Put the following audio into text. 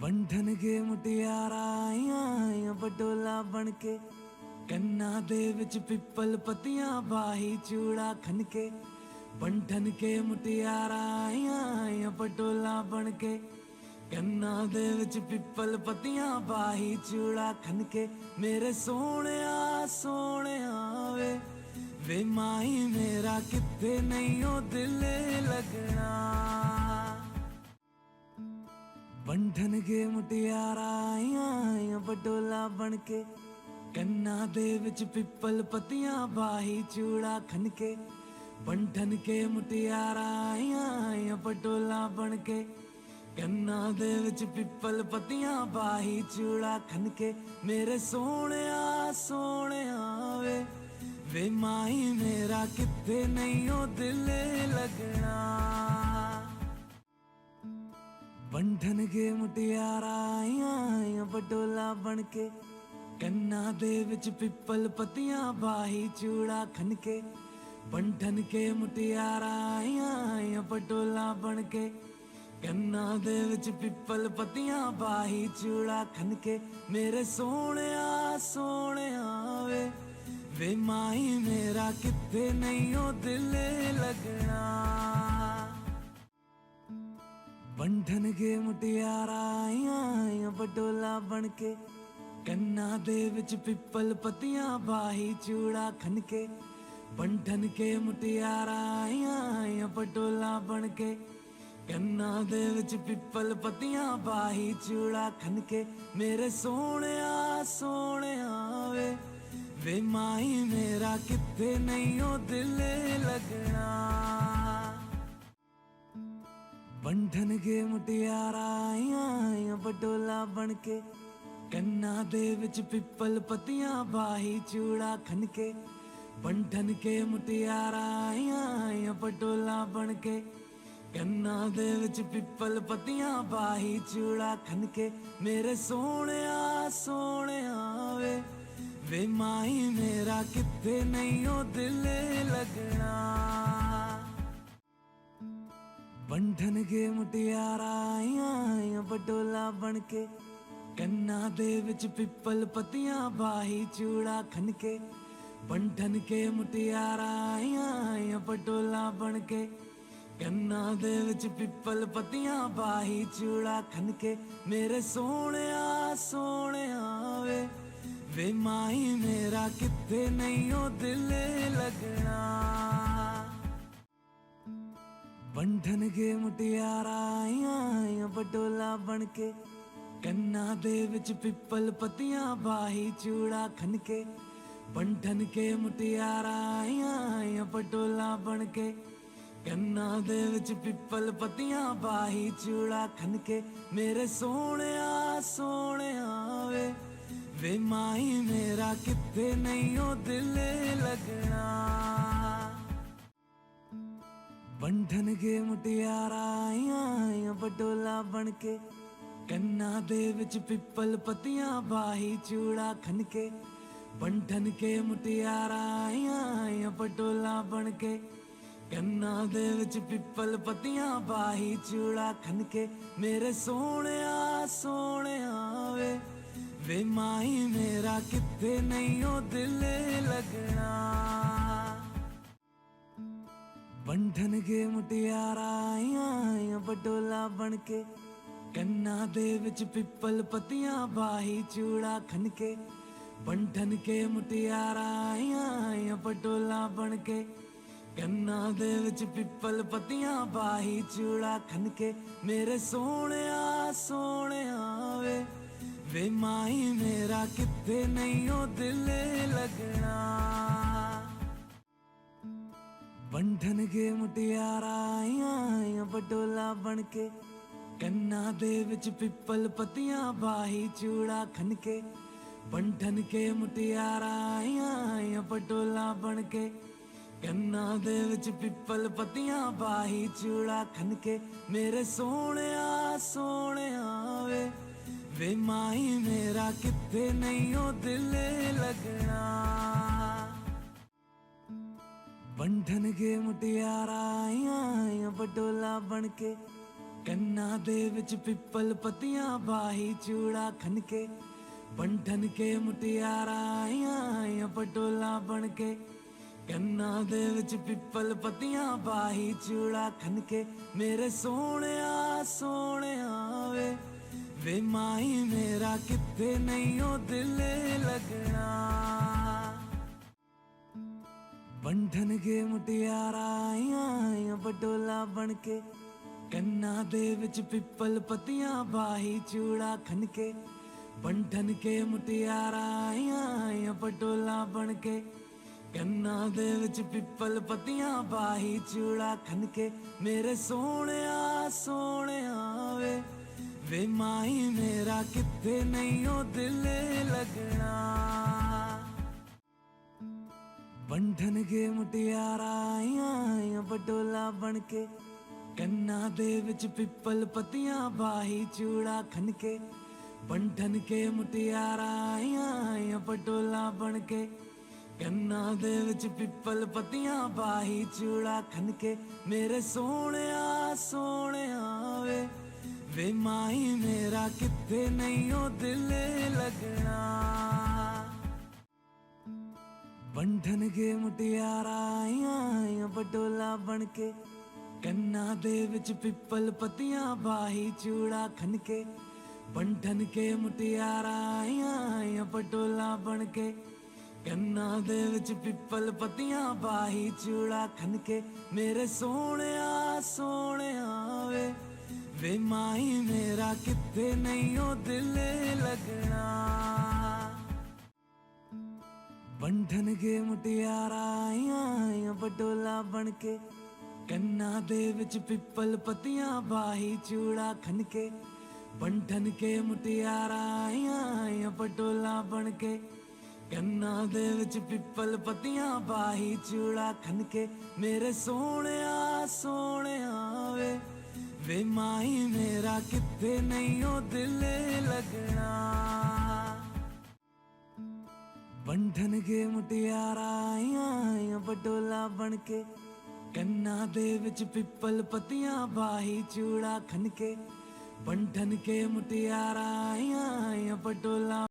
बंधन के मुटियारा आईया पटोला बन के कन्ना दे विच पिपल पतियां बाही चूड़ा खनके। बंधन के मुटियारा आईया पटोला बन के कन्ना दे विच पिपल पतियां बाही चूड़ा खनके। मेरे सोने सोने वे माही मेरा किथे नहीं ओ दिल लगना। बंधन के मुटियारा आईया पटोला बन के कन्ना दे विच पिपल पतियां बाही चूड़ा खनके। बंधन के मुटियारा आईया पटोला बन के कन्ना दे विच पिपल पतियां बाही चूड़ा खनके। मेरे सोने सोने वे माही मेरा किथे नहीं ओ दिल लगना। बंधन के मुटियारा आईया पटोला बन के कन्ना दे विच पिपल पतियां बाही चूड़ा खनके। बंधन के मुटियारा आईया पटोला बन के कन्ना दे विच पिपल पतियां बाही चूड़ा खनके। मेरे सोने सोने वे माही मेरा किथे नहीं ओ दिल लगना। बंधन के मुटियारा आईया पटोला बन के कन्ना दे विच पिपल पतियां बाही चूड़ा खनके। बंधन के मुटियारा आईया पटोला बन के कन्ना दे विच पिपल पतियां बाही चूड़ा खनके। मेरे सोने सोने वे माही मेरा किथे नहीं ओ दिल लगना। बंधन के मुटियारा आईया पटोला बन के कन्ना दे विच पिपल पतियां बाही चूड़ा खनके। बंधन के मुटियारा आईया पटोला बन के कन्ना दे विच पिपल पतियां बाही चूड़ा खनके। मेरे सोने सोने वे माही मेरा किथे नहीं ओ दिल लगना। बंधन के मुटियारा आईया पटोला बन के कन्ना दे विच पिपल पतियां बाही चूड़ा खनके। बंधन के मुटियारा आईया पटोला बन के कन्ना दे विच पिपल पतियां बाही चूड़ा खनके। मेरे सोने सोने वे माही मेरा किथे नहीं ओ दिल लगना। बंधन के मुटियारा आईया पटोला बन के कन्ना दे विच पिपल पतियां बाही चूड़ा खनके। बंधन के मुटियारा आईया पटोला बन के कन्ना दे विच पिपल पतियां बाही चूड़ा खनके। मेरे सोने सोने वे माही मेरा किथे नहीं ओ दिल लगना। बंधन के मुटियारा आईया पटोला बन के कन्ना दे विच पिपल पतियां बाही चूड़ा खनके। बंधन के मुटियारा आईया पटोला बन के कन्ना दे विच पिपल पतियां बाही चूड़ा खनके। मेरे सोने सोने वे माही मेरा किथे नहीं ओ दिल लगना। बंधन के मुटियारा आईया पटोला बन के कन्ना दे विच पिपल पतियां बाही चूड़ा खनके। बंधन के मुटियारा आईया पटोला बन के कन्ना दे विच पिपल पतियां बाही चूड़ा खनके। मेरे सोने सोने वे माही मेरा किथे नहीं ओ दिल लगना। बंधन के मुटियारा आईया पटोला बन के कन्ना दे विच पिपल पतियां बाही चूड़ा खनके। बंधन के मुटियारा आईया पटोला बन के कन्ना दे विच पिपल पतियां बाही चूड़ा खनके। मेरे सोने सोने वे माही मेरा किथे नहीं ओ दिल लगना। बंधन के मुटियारा आईया पटोला बन के ਕੰਨਾਂ ਦੇ ਵਿੱਚ ਪਿੱਪਲ ਪੱਤੀਆਂ ਬਾਹੀ ਚੂੜਾ ਖਨ ਕੇ ਬੰਧਨ ਕੇ ਮੁਟਿਆਰਾਂ ਆਈਆਂ ਪਟੋਲਾ ਬਣ ਕੇ ਕੰਨਾਂ ਦੇ ਵਿੱਚ ਪਿੱਪਲ ਪੱਤੀਆਂ ਬਾਹੀ ਚੂੜਾ ਖਨ ਕੇ ਮੇਰੇ ਸੋਹਣਿਆ ਸੋਹਣਿਆ ਵੇ ਮਾਈ ਮੇਰਾ ਕਿੱਥੇ ਨਹੀਂ ਉਹ ਦਿਲ ਲੱਗਣਾ ਬੰਧਨ ਕੇ ਮੁਟਿਆਰਾਂ ਆਈਆਂ ਪਟੋਲਾ ਬਣ ਕੇ ਕੰਨਾਂ ਦੇ ਵਿੱਚ ਪਿੱਪਲ ਪੱਤੀਆਂ ਬਾਹੀ ਚੂੜਾ ਖਨ ਕੇ ਬੰਧਨ ਕੇ ਮੁਟਿਆਰਾਂ ਆਈਆਂ ਪਟੋਲਾ ਬਣ ਕੇ ਕੰਨਾਂ ਦੇ ਵਿੱਚ ਪਿੱਪਲ ਪੱਤੀਆਂ ਬਾਹੀ ਚੂੜਾ ਖਨ ਕੇ ਮੇਰੇ ਸੋਹਣਿਆ ਸੋਹਣਿਆ ਵੇ ਮਾਈ ਮੇਰਾ ਕਿੱਥੇ ਨਹੀਂ ਉਹ ਦਿਲ ਲੱਗਣਾ ਬੰਧਨ ਕੇ ਮੁਟਿਆਰਾਂ ਆਈਆਂ ਪਟੋਲਾ ਬਣ ਕੇ ਕੰਨਾਂ ਦੇ ਵਿੱਚ ਪਿੱਪਲ ਪੱਤੀਆਂ ਬਾਹੀ ਚੂੜਾ ਖਨ ਕੇ ਬੰਧਨ ਕੇ ਮੁਟਿਆਰਾਂ ਆਈਆਂ ਪਟੋਲਾ ਬਣ ਕੇ ਕੰਨਾਂ ਦੇ ਵਿੱਚ ਪਿੱਪਲ ਪੱਤੀਆਂ ਬਾਹੀ ਚੂੜਾ ਖਨ ਕੇ ਮੇਰੇ ਸੋਹਣਿਆ ਸੋਹਣਿਆ ਵੇ ਮਾਈ ਮੇਰਾ ਕਿੱਥੇ ਨਹੀਂ ਉਹ ਦਿਲ ਲੱਗਣਾ ਬੰਧਨ ਕੇ ਮੁਟਿਆਰਾਂ ਆਈਆਂ ਪਟੋਲਾ ਬਣ ਕੇ ਕੰਨਾਂ ਦੇ ਵਿੱਚ ਪਿੱਪਲ ਪੱਤੀਆਂ ਬਾਹੀ ਚੂੜਾ ਖਨ ਕੇ ਬੰਧਨ ਕੇ ਮੁਟਿਆਰਾਂ ਆਈਆਂ ਪਟੋਲਾ ਬਣ ਕੇ ਕੰਨਾਂ ਦੇ ਵਿੱਚ ਪਿੱਪਲ ਪੱਤੀਆਂ ਬਾਹੀ ਚੂੜਾ ਖਨ ਕੇ ਮੇਰੇ ਸੋਹਣਿਆ ਸੋਹਣਿਆ ਵੇ ਮਾਈ ਮੇਰਾ ਕਿੱਥੇ ਨਹੀਂ ਉਹ ਦਿਲ ਲੱਗਣਾ ਬੰਧਨ ਕੇ ਮੁਟਿਆਰਾਂ ਆਈਆਂ ਪਟੋਲਾ ਬਣ ਕੇ ਕੰਨਾਂ ਦੇ ਵਿੱਚ ਪਿੱਪਲ ਪੱਤੀਆਂ ਬਾਹੀ ਚੂੜਾ ਖਨ ਕੇ ਬੰਧਨ ਕੇ ਮੁਟਿਆਰਾਂ ਆਈਆਂ ਪਟੋਲਾ ਬਣ ਕੇ ਕੰਨਾਂ ਦੇ ਵਿੱਚ ਪਿੱਪਲ ਪੱਤੀਆਂ ਬਾਹੀ ਚੂੜਾ ਖਨ ਕੇ ਮੇਰੇ ਸੋਹਣਿਆ ਸੋਹਣਿਆ ਵੇ ਮਾਈ ਮੇਰਾ ਕਿੱਥੇ ਨਹੀਂ ਉਹ ਦਿਲ ਲੱਗਣਾ ਬੰਧਨ ਕੇ ਮੁਟਿਆਰਾਂ ਆਈਆਂ ਪਟੋਲਾ ਬਣ ਕੇ ਕੰਨਾਂ ਦੇ ਵਿੱਚ ਪਿੱਪਲ ਪੱਤੀਆਂ ਬਾਹੀ ਚੂੜਾ ਖਨ ਕੇ ਬੰਧਨ ਕੇ ਮੁਟਿਆਰਾਂ ਆਈਆਂ ਪਟੋਲਾ